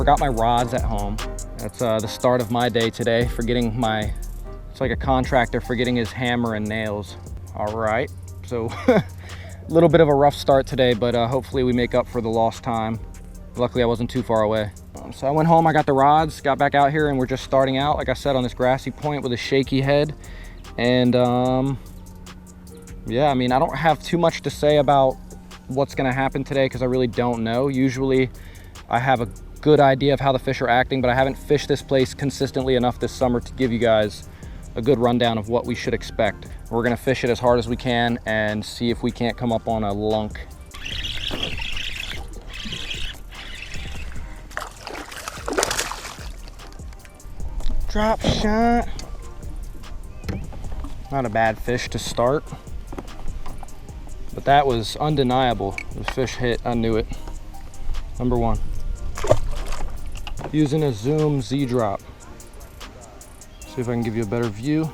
forgot my rods at home. That's the start of my day today, forgetting my, it's like a contractor forgetting his hammer and nails. All right, so a little bit of a rough start today, but hopefully we make up for the lost time. Luckily I wasn't too far away. So I went home, I got the rods, got back out here, and we're just starting out, like I said, on this grassy point with a shaky head. And yeah, I mean, I don't have too much to say about what's gonna happen today because I really don't know. Usually I have a good idea of how the fish are acting, but I haven't fished this place consistently enough this summer to give you guys a good rundown of what we should expect. We're gonna fish it as hard as we can and see if we can't come up on a lunk. Drop shot. Not a bad fish to start, but that was undeniable. The fish hit, I knew it. Number one. Using a Zoom Z-Drop. See if I can give you a better view.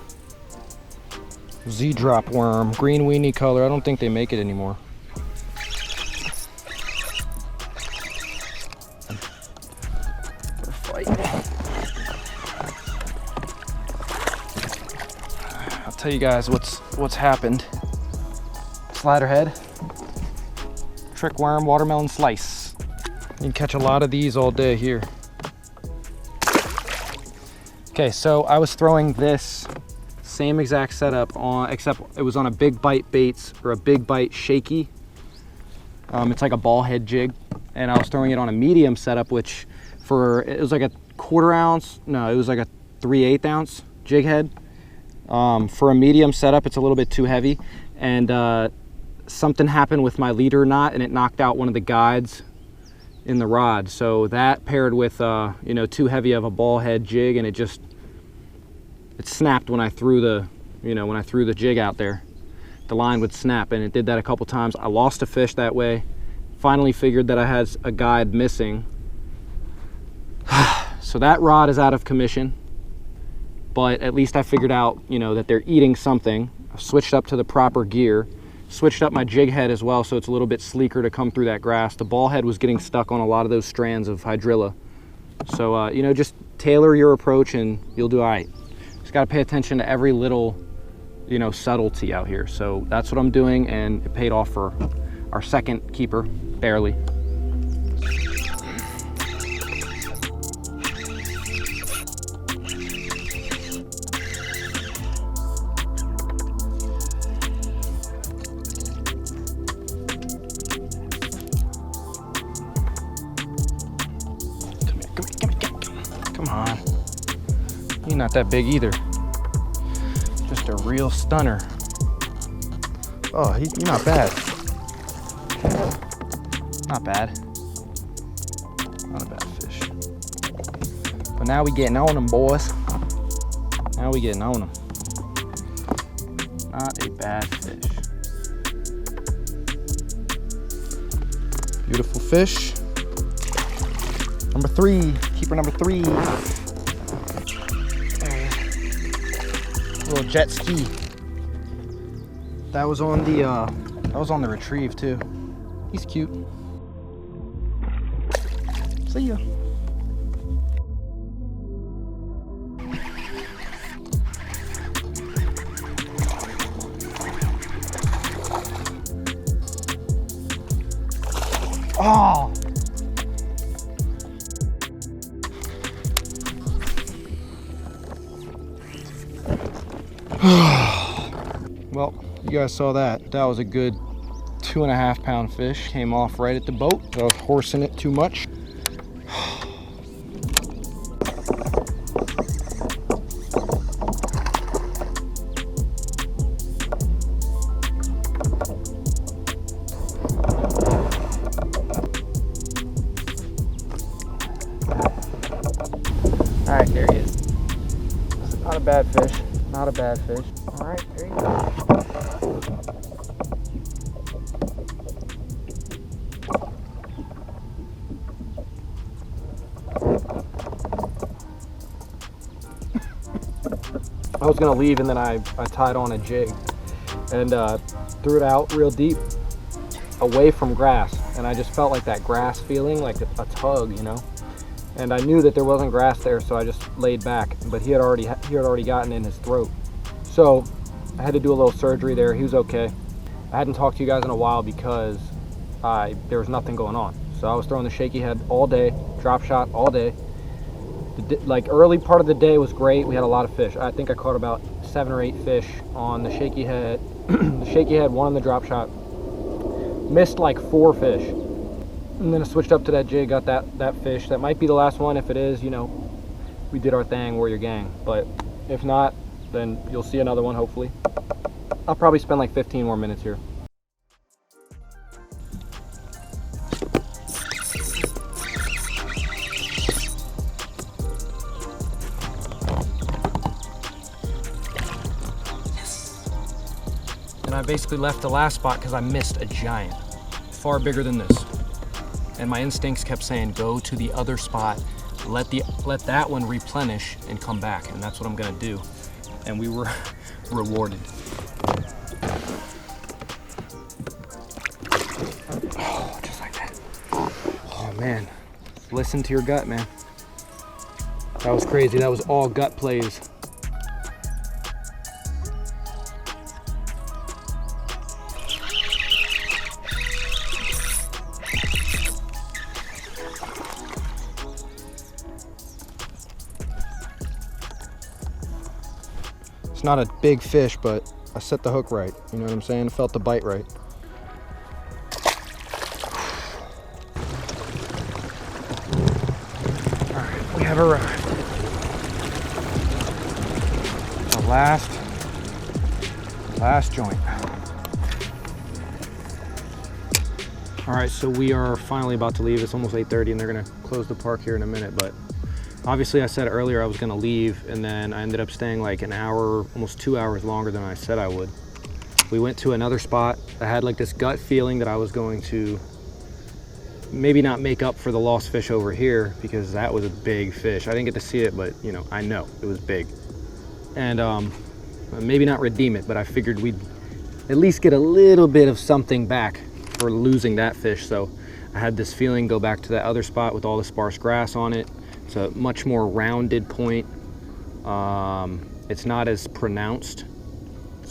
Z-Drop worm, green weenie color. I don't think they make it anymore. I'll tell you guys what's happened. Slider head, trick worm, watermelon slice. You can catch a lot of these all day here. Okay, so I was throwing this same exact setup on, except it was on a Big Bite Baits or a Big Bite Shaky. It's like a ball head jig, and I was throwing it on a medium setup, which it was like a 1/4 ounce, no, it was like a 3/8 ounce jig head. For a medium setup, it's a little bit too heavy, and something happened with my leader knot, and it knocked out one of the guides in the rod. So that paired with you know, too heavy of a ball head jig, and it snapped when I threw the, you know, when I threw the jig out there. The line would snap, and it did that a couple times. I lost a fish that way. Finally figured that I had a guide missing. So that rod is out of commission, but at least I figured out, you know, that they're eating something. I've switched up to the proper gear. Switched up my jig head as well, so it's a little bit sleeker to come through that grass. The ball head was getting stuck on a lot of those strands of hydrilla. So, you know, just tailor your approach and you'll do all right. Just got to pay attention to every little, you know, subtlety out here. So that's what I'm doing, and it paid off for our second keeper, barely. Come on. You're not that big either. Just a real stunner. Oh, you're not bad. Not bad. Not a bad fish. But now we getting on them, boys. Now we getting on them. Not a bad fish. Beautiful fish. Number 3, keeper number 3. There he is. Little jet ski. That was on the retrieve too. He's cute. See ya. Oh. Well, you guys saw that. That was a good 2.5 pound fish. Came off right at the boat. I was horsing it too much. All right, there he is. Not a bad fish. Not a bad fish. All right, there you go. I was gonna leave, and then I tied on a jig and threw it out real deep away from grass, and I just felt like that grass feeling, like a tug, you know. And I knew that there wasn't grass there, so I just laid back, but he had already gotten in his throat. So I had to do a little surgery there. He was okay. I hadn't talked to you guys in a while because there was nothing going on. So I was throwing the shaky head all day, drop shot all day. Like early part of the day was great. We had a lot of fish. I think I caught about 7 or 8 fish on the shaky head. The shaky head, 1 on the drop shot. Missed like 4 fish. And then I switched up to that jig, got that fish. That might be the last one. If it is, you know, we did our thing, Warrior Gang. But if not, then you'll see another one hopefully. I'll probably spend like 15 more minutes here. And I basically left the last spot because I missed a giant, far bigger than this. And my instincts kept saying, go to the other spot, let that one replenish and come back. And that's what I'm gonna do. And we were rewarded. Oh, just like that. Oh man, listen to your gut, man. That was crazy. That was all gut plays. It's not a big fish, but I set the hook right. You know what I'm saying? I felt the bite right. All right, we have arrived. The last joint. All right, so we are finally about to leave. It's almost 8:30 and they're gonna close the park here in a minute, but obviously I said earlier I was gonna leave, and then I ended up staying like an hour, almost 2 hours longer than I said I would. We went to another spot. I had like this gut feeling that I was going to maybe not make up for the lost fish over here, because that was a big fish. I didn't get to see it, but you know, I know it was big. And maybe not redeem it, but I figured we'd at least get a little bit of something back for losing that fish. So I had this feeling, go back to that other spot with all the sparse grass on it. It's a much more rounded point. It's not as pronounced.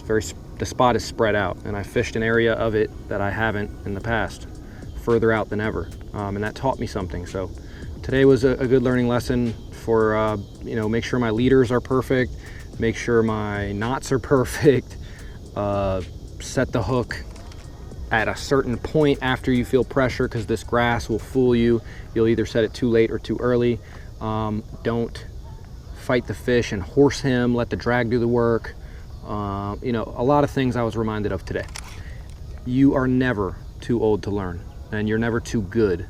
The spot is spread out, and I fished an area of it that I haven't in the past, further out than ever, and that taught me something. So today was a good learning lesson for you know, make sure my leaders are perfect, make sure my knots are perfect, set the hook at a certain point after you feel pressure, because this grass will fool you. You'll either set it too late or too early. Don't fight the fish and horse him, let the drag do the work. You know, a lot of things I was reminded of today. You are never too old to learn, and you're never too good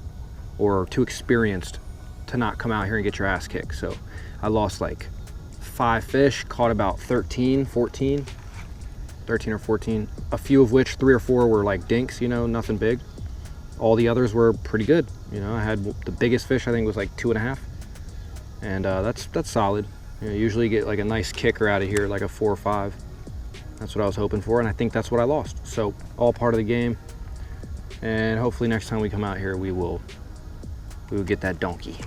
or too experienced to not come out here and get your ass kicked. So I lost like 5 fish, caught about 13 or 14, a few of which 3 or 4 were like dinks, you know, nothing big. All the others were pretty good. You know, I had the biggest fish, I think was like 2.5, and that's solid. You know, usually get like a nice kicker out of here, like a 4 or 5. That's what I was hoping for, and I think that's what I lost. So all part of the game, and hopefully next time we come out here we will get that donkey.